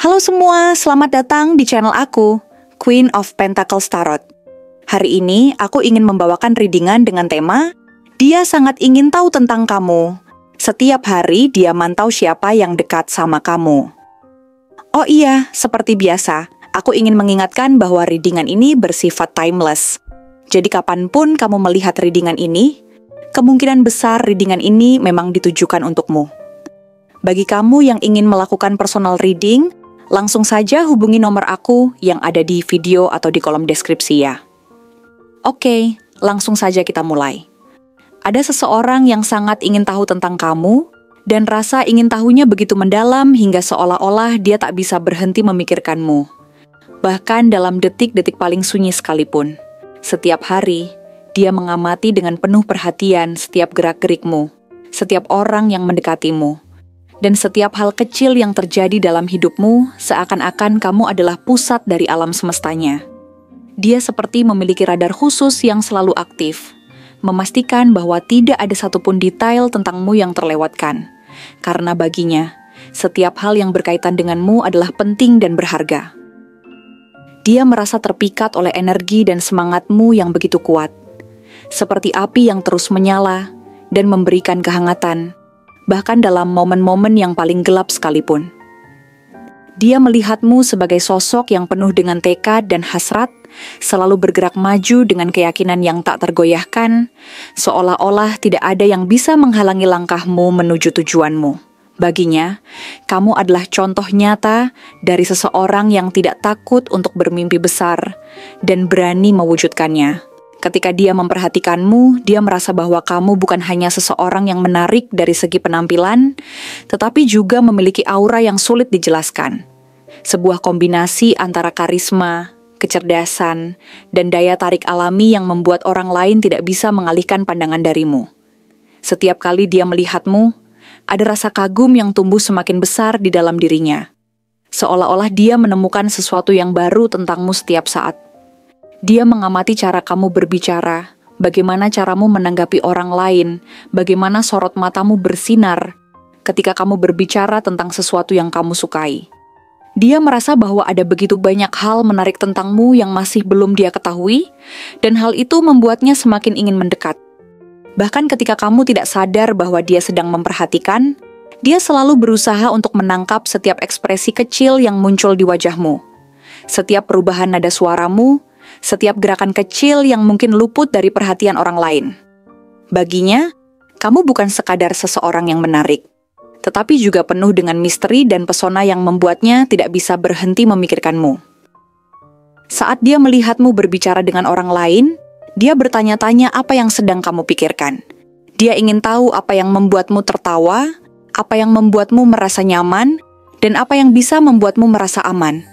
Halo semua, selamat datang di channel aku, Queen of Pentacles Tarot. Hari ini aku ingin membawakan readingan dengan tema Dia sangat ingin tahu tentang kamu. Setiap hari dia mantau siapa yang dekat sama kamu. Oh iya, seperti biasa, aku ingin mengingatkan bahwa readingan ini bersifat timeless. Jadi kapanpun kamu melihat readingan ini, kemungkinan besar readingan ini memang ditujukan untukmu. Bagi kamu yang ingin melakukan personal reading, langsung saja hubungi nomor aku yang ada di video atau di kolom deskripsi ya. Oke, langsung saja kita mulai. Ada seseorang yang sangat ingin tahu tentang kamu, dan rasa ingin tahunya begitu mendalam hingga seolah-olah dia tak bisa berhenti memikirkanmu. Bahkan dalam detik-detik paling sunyi sekalipun. Setiap hari, dia mengamati dengan penuh perhatian setiap gerak-gerikmu, setiap orang yang mendekatimu, dan setiap hal kecil yang terjadi dalam hidupmu seakan-akan kamu adalah pusat dari alam semestanya. Dia seperti memiliki radar khusus yang selalu aktif, memastikan bahwa tidak ada satupun detail tentangmu yang terlewatkan. Karena baginya, setiap hal yang berkaitan denganmu adalah penting dan berharga. Dia merasa terpikat oleh energi dan semangatmu yang begitu kuat, seperti api yang terus menyala dan memberikan kehangatan, bahkan dalam momen-momen yang paling gelap sekalipun. Dia melihatmu sebagai sosok yang penuh dengan tekad dan hasrat, selalu bergerak maju dengan keyakinan yang tak tergoyahkan, seolah-olah tidak ada yang bisa menghalangi langkahmu menuju tujuanmu. Baginya, kamu adalah contoh nyata dari seseorang yang tidak takut untuk bermimpi besar dan berani mewujudkannya. Ketika dia memperhatikanmu, dia merasa bahwa kamu bukan hanya seseorang yang menarik dari segi penampilan, tetapi juga memiliki aura yang sulit dijelaskan. Sebuah kombinasi antara karisma, kecerdasan, dan daya tarik alami yang membuat orang lain tidak bisa mengalihkan pandangan darimu. Setiap kali dia melihatmu, ada rasa kagum yang tumbuh semakin besar di dalam dirinya. Seolah-olah dia menemukan sesuatu yang baru tentangmu setiap saat. Dia mengamati cara kamu berbicara, bagaimana caramu menanggapi orang lain, bagaimana sorot matamu bersinar ketika kamu berbicara tentang sesuatu yang kamu sukai. Dia merasa bahwa ada begitu banyak hal menarik tentangmu yang masih belum dia ketahui, dan hal itu membuatnya semakin ingin mendekat. Bahkan ketika kamu tidak sadar bahwa dia sedang memperhatikan, dia selalu berusaha untuk menangkap setiap ekspresi kecil yang muncul di wajahmu, setiap perubahan nada suaramu, setiap gerakan kecil yang mungkin luput dari perhatian orang lain. Baginya, kamu bukan sekadar seseorang yang menarik, tetapi juga penuh dengan misteri dan pesona yang membuatnya tidak bisa berhenti memikirkanmu. Saat dia melihatmu berbicara dengan orang lain, dia bertanya-tanya apa yang sedang kamu pikirkan. Dia ingin tahu apa yang membuatmu tertawa, apa yang membuatmu merasa nyaman, dan apa yang bisa membuatmu merasa aman.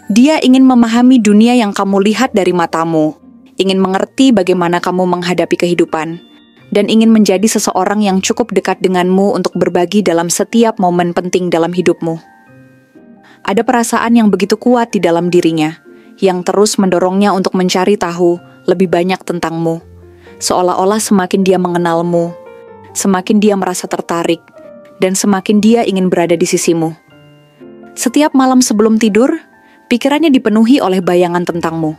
Dia ingin memahami dunia yang kamu lihat dari matamu, ingin mengerti bagaimana kamu menghadapi kehidupan, dan ingin menjadi seseorang yang cukup dekat denganmu untuk berbagi dalam setiap momen penting dalam hidupmu. Ada perasaan yang begitu kuat di dalam dirinya, yang terus mendorongnya untuk mencari tahu lebih banyak tentangmu. Seolah-olah semakin dia mengenalmu, semakin dia merasa tertarik, dan semakin dia ingin berada di sisimu. Setiap malam sebelum tidur, pikirannya dipenuhi oleh bayangan tentangmu.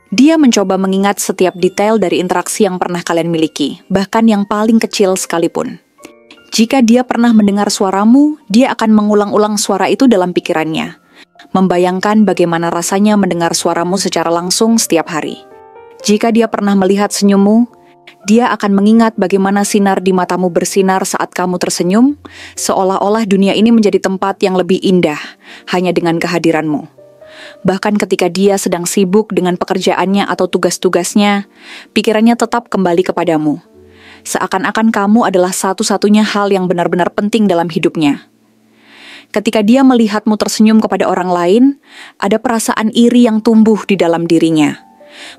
Dia mencoba mengingat setiap detail dari interaksi yang pernah kalian miliki, bahkan yang paling kecil sekalipun. Jika dia pernah mendengar suaramu, dia akan mengulang-ulang suara itu dalam pikirannya, membayangkan bagaimana rasanya mendengar suaramu secara langsung setiap hari. Jika dia pernah melihat senyummu, dia akan mengingat bagaimana sinar di matamu bersinar saat kamu tersenyum, seolah-olah dunia ini menjadi tempat yang lebih indah hanya dengan kehadiranmu. Bahkan ketika dia sedang sibuk dengan pekerjaannya atau tugas-tugasnya, pikirannya tetap kembali kepadamu. Seakan-akan kamu adalah satu-satunya hal yang benar-benar penting dalam hidupnya. Ketika dia melihatmu tersenyum kepada orang lain, ada perasaan iri yang tumbuh di dalam dirinya.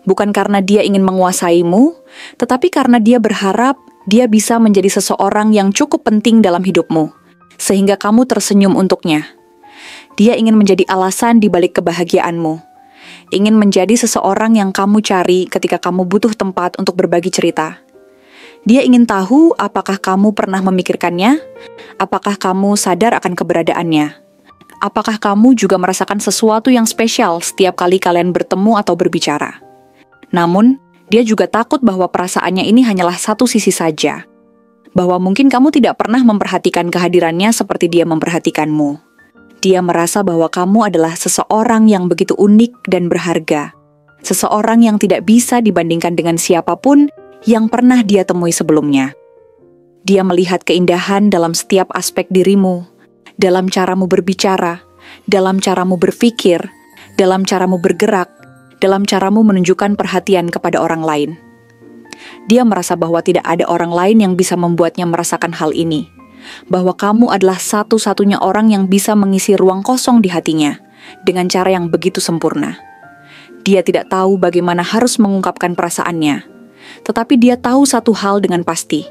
Bukan karena dia ingin menguasaimu, tetapi karena dia berharap dia bisa menjadi seseorang yang cukup penting dalam hidupmu, sehingga kamu tersenyum untuknya. Dia ingin menjadi alasan di balik kebahagiaanmu, ingin menjadi seseorang yang kamu cari ketika kamu butuh tempat untuk berbagi cerita. Dia ingin tahu apakah kamu pernah memikirkannya, apakah kamu sadar akan keberadaannya, Apakah kamu juga merasakan sesuatu yang spesial setiap kali kalian bertemu atau berbicara? Namun, dia juga takut bahwa perasaannya ini hanyalah satu sisi saja. Bahwa mungkin kamu tidak pernah memperhatikan kehadirannya seperti dia memperhatikanmu. Dia merasa bahwa kamu adalah seseorang yang begitu unik dan berharga. Seseorang yang tidak bisa dibandingkan dengan siapapun yang pernah dia temui sebelumnya. Dia melihat keindahan dalam setiap aspek dirimu, dalam caramu berbicara, dalam caramu berpikir, dalam caramu bergerak, dalam caramu menunjukkan perhatian kepada orang lain. Dia merasa bahwa tidak ada orang lain yang bisa membuatnya merasakan hal ini, bahwa kamu adalah satu-satunya orang yang bisa mengisi ruang kosong di hatinya dengan cara yang begitu sempurna. Dia tidak tahu bagaimana harus mengungkapkan perasaannya, tetapi dia tahu satu hal dengan pasti.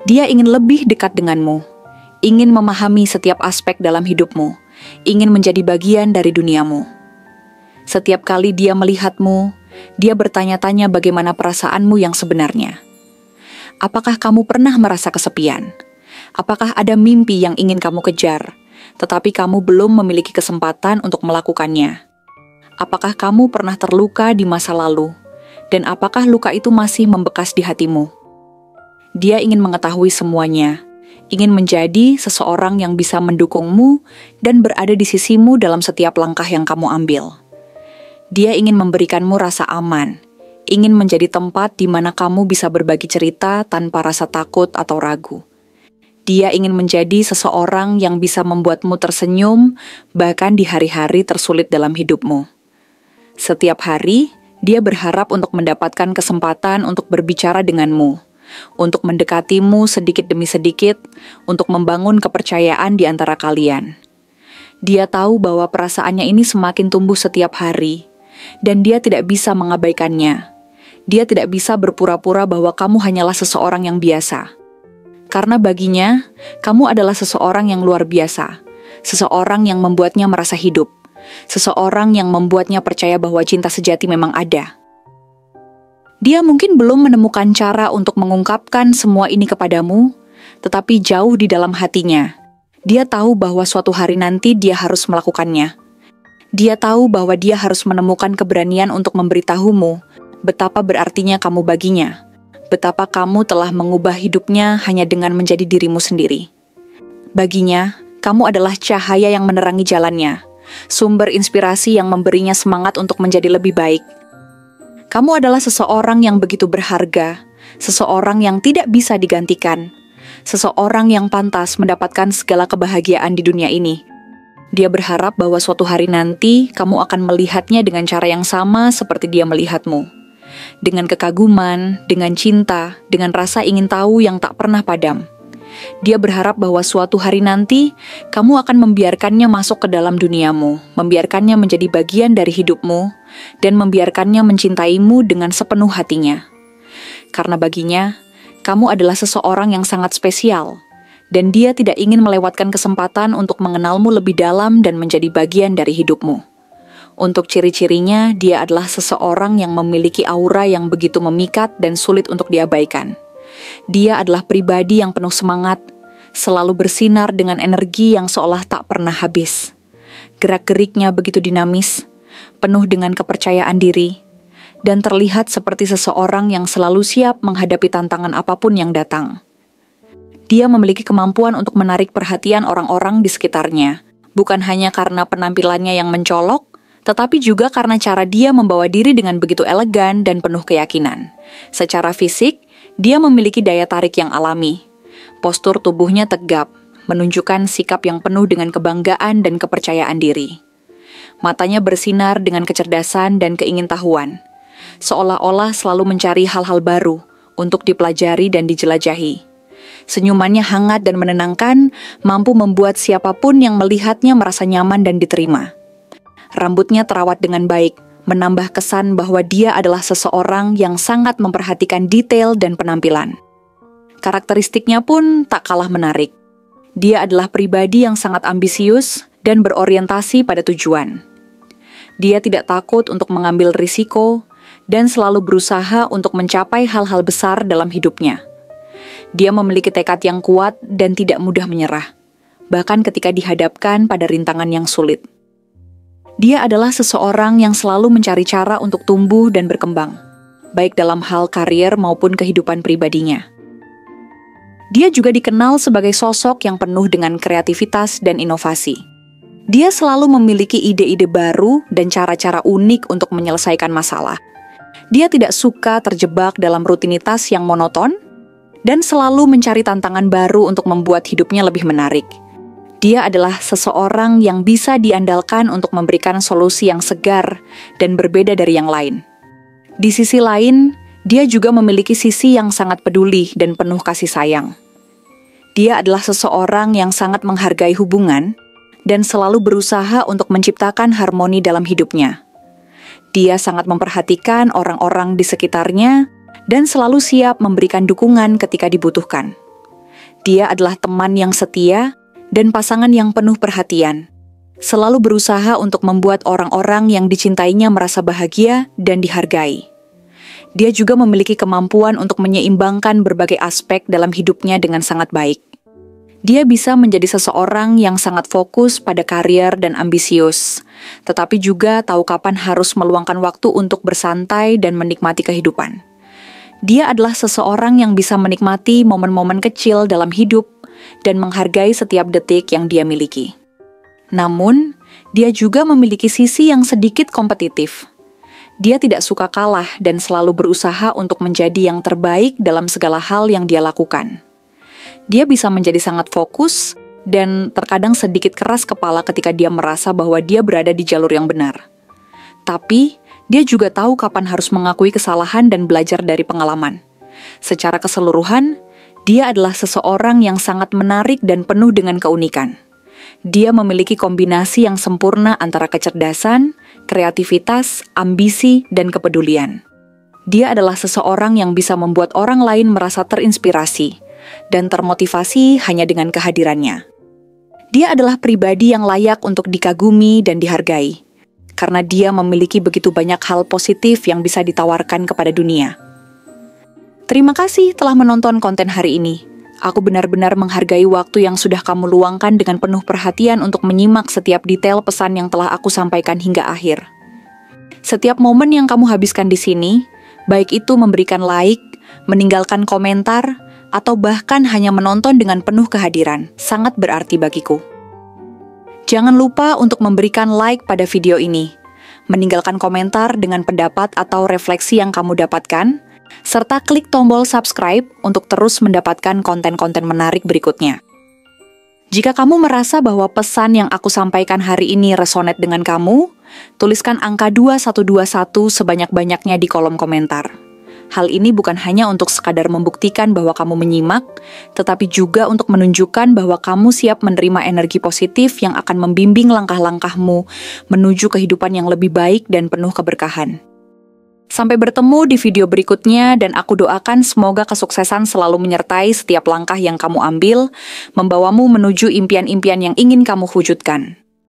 Dia ingin lebih dekat denganmu, ingin memahami setiap aspek dalam hidupmu, ingin menjadi bagian dari duniamu. Setiap kali dia melihatmu, dia bertanya-tanya bagaimana perasaanmu yang sebenarnya. Apakah kamu pernah merasa kesepian? Apakah ada mimpi yang ingin kamu kejar, tetapi kamu belum memiliki kesempatan untuk melakukannya? Apakah kamu pernah terluka di masa lalu, dan apakah luka itu masih membekas di hatimu? Dia ingin mengetahui semuanya, ingin menjadi seseorang yang bisa mendukungmu dan berada di sisimu dalam setiap langkah yang kamu ambil. Dia ingin memberikanmu rasa aman, ingin menjadi tempat di mana kamu bisa berbagi cerita tanpa rasa takut atau ragu. Dia ingin menjadi seseorang yang bisa membuatmu tersenyum, bahkan di hari-hari tersulit dalam hidupmu. Setiap hari, dia berharap untuk mendapatkan kesempatan untuk berbicara denganmu, untuk mendekatimu sedikit demi sedikit, untuk membangun kepercayaan di antara kalian. Dia tahu bahwa perasaannya ini semakin tumbuh setiap hari, dan dia tidak bisa mengabaikannya. Dia tidak bisa berpura-pura bahwa kamu hanyalah seseorang yang biasa. Karena baginya, kamu adalah seseorang yang luar biasa, seseorang yang membuatnya merasa hidup, seseorang yang membuatnya percaya bahwa cinta sejati memang ada. Dia mungkin belum menemukan cara untuk mengungkapkan semua ini kepadamu, tetapi jauh di dalam hatinya, dia tahu bahwa suatu hari nanti dia harus melakukannya. Dia tahu bahwa dia harus menemukan keberanian untuk memberitahumu betapa berartinya kamu baginya, betapa kamu telah mengubah hidupnya hanya dengan menjadi dirimu sendiri. Baginya, kamu adalah cahaya yang menerangi jalannya, sumber inspirasi yang memberinya semangat untuk menjadi lebih baik. Kamu adalah seseorang yang begitu berharga, seseorang yang tidak bisa digantikan, seseorang yang pantas mendapatkan segala kebahagiaan di dunia ini. Dia berharap bahwa suatu hari nanti kamu akan melihatnya dengan cara yang sama seperti dia melihatmu. Dengan kekaguman, dengan cinta, dengan rasa ingin tahu yang tak pernah padam. Dia berharap bahwa suatu hari nanti, kamu akan membiarkannya masuk ke dalam duniamu, membiarkannya menjadi bagian dari hidupmu, dan membiarkannya mencintaimu dengan sepenuh hatinya. Karena baginya, kamu adalah seseorang yang sangat spesial, dan dia tidak ingin melewatkan kesempatan untuk mengenalmu lebih dalam dan menjadi bagian dari hidupmu. Untuk ciri-cirinya, dia adalah seseorang yang memiliki aura yang begitu memikat dan sulit untuk diabaikan. Dia adalah pribadi yang penuh semangat, selalu bersinar dengan energi yang seolah tak pernah habis. Gerak-geriknya begitu dinamis, penuh dengan kepercayaan diri, dan terlihat seperti seseorang yang selalu siap menghadapi tantangan apapun yang datang. Dia memiliki kemampuan untuk menarik perhatian orang-orang di sekitarnya, bukan hanya karena penampilannya yang mencolok, tetapi juga karena cara dia membawa diri dengan begitu elegan dan penuh keyakinan. Secara fisik, dia memiliki daya tarik yang alami. Postur tubuhnya tegap, menunjukkan sikap yang penuh dengan kebanggaan dan kepercayaan diri. Matanya bersinar dengan kecerdasan dan keingintahuan, seolah-olah selalu mencari hal-hal baru untuk dipelajari dan dijelajahi. Senyumannya hangat dan menenangkan, mampu membuat siapapun yang melihatnya merasa nyaman dan diterima. Rambutnya terawat dengan baik, menambah kesan bahwa dia adalah seseorang yang sangat memperhatikan detail dan penampilan. Karakteristiknya pun tak kalah menarik. Dia adalah pribadi yang sangat ambisius dan berorientasi pada tujuan. Dia tidak takut untuk mengambil risiko dan selalu berusaha untuk mencapai hal-hal besar dalam hidupnya. Dia memiliki tekad yang kuat dan tidak mudah menyerah. bahkan ketika dihadapkan pada rintangan yang sulit. Dia adalah seseorang yang selalu mencari cara untuk tumbuh dan berkembang, baik dalam hal karier maupun kehidupan pribadinya. Dia juga dikenal sebagai sosok yang penuh dengan kreativitas dan inovasi. Dia selalu memiliki ide-ide baru dan cara-cara unik untuk menyelesaikan masalah. Dia tidak suka terjebak dalam rutinitas yang monoton dan selalu mencari tantangan baru untuk membuat hidupnya lebih menarik. Dia adalah seseorang yang bisa diandalkan untuk memberikan solusi yang segar dan berbeda dari yang lain. Di sisi lain, dia juga memiliki sisi yang sangat peduli dan penuh kasih sayang. Dia adalah seseorang yang sangat menghargai hubungan dan selalu berusaha untuk menciptakan harmoni dalam hidupnya. Dia sangat memperhatikan orang-orang di sekitarnya dan selalu siap memberikan dukungan ketika dibutuhkan. Dia adalah teman yang setia dan pasangan yang penuh perhatian, selalu berusaha untuk membuat orang-orang yang dicintainya merasa bahagia dan dihargai. Dia juga memiliki kemampuan untuk menyeimbangkan berbagai aspek dalam hidupnya dengan sangat baik. Dia bisa menjadi seseorang yang sangat fokus pada karier dan ambisius, tetapi juga tahu kapan harus meluangkan waktu untuk bersantai dan menikmati kehidupan. Dia adalah seseorang yang bisa menikmati momen-momen kecil dalam hidup dan menghargai setiap detik yang dia miliki. Namun, dia juga memiliki sisi yang sedikit kompetitif. Dia tidak suka kalah dan selalu berusaha untuk menjadi yang terbaik dalam segala hal yang dia lakukan. Dia bisa menjadi sangat fokus dan terkadang sedikit keras kepala ketika dia merasa bahwa dia berada di jalur yang benar. Tapi, dia juga tahu kapan harus mengakui kesalahan dan belajar dari pengalaman. Secara keseluruhan, dia adalah seseorang yang sangat menarik dan penuh dengan keunikan. Dia memiliki kombinasi yang sempurna antara kecerdasan, kreativitas, ambisi, dan kepedulian. Dia adalah seseorang yang bisa membuat orang lain merasa terinspirasi dan termotivasi hanya dengan kehadirannya. Dia adalah pribadi yang layak untuk dikagumi dan dihargai, karena dia memiliki begitu banyak hal positif yang bisa ditawarkan kepada dunia. Terima kasih telah menonton konten hari ini. Aku benar-benar menghargai waktu yang sudah kamu luangkan dengan penuh perhatian untuk menyimak setiap detail pesan yang telah aku sampaikan hingga akhir. Setiap momen yang kamu habiskan di sini, baik itu memberikan like, meninggalkan komentar, atau bahkan hanya menonton dengan penuh kehadiran, sangat berarti bagiku. Jangan lupa untuk memberikan like pada video ini, meninggalkan komentar dengan pendapat atau refleksi yang kamu dapatkan, serta klik tombol subscribe untuk terus mendapatkan konten-konten menarik berikutnya. Jika kamu merasa bahwa pesan yang aku sampaikan hari ini resonate dengan kamu, tuliskan angka 2121 sebanyak-banyaknya di kolom komentar. Hal ini bukan hanya untuk sekadar membuktikan bahwa kamu menyimak, tetapi juga untuk menunjukkan bahwa kamu siap menerima energi positif yang akan membimbing langkah-langkahmu menuju kehidupan yang lebih baik dan penuh keberkahan. Sampai bertemu di video berikutnya, dan aku doakan semoga kesuksesan selalu menyertai setiap langkah yang kamu ambil, membawamu menuju impian-impian yang ingin kamu wujudkan.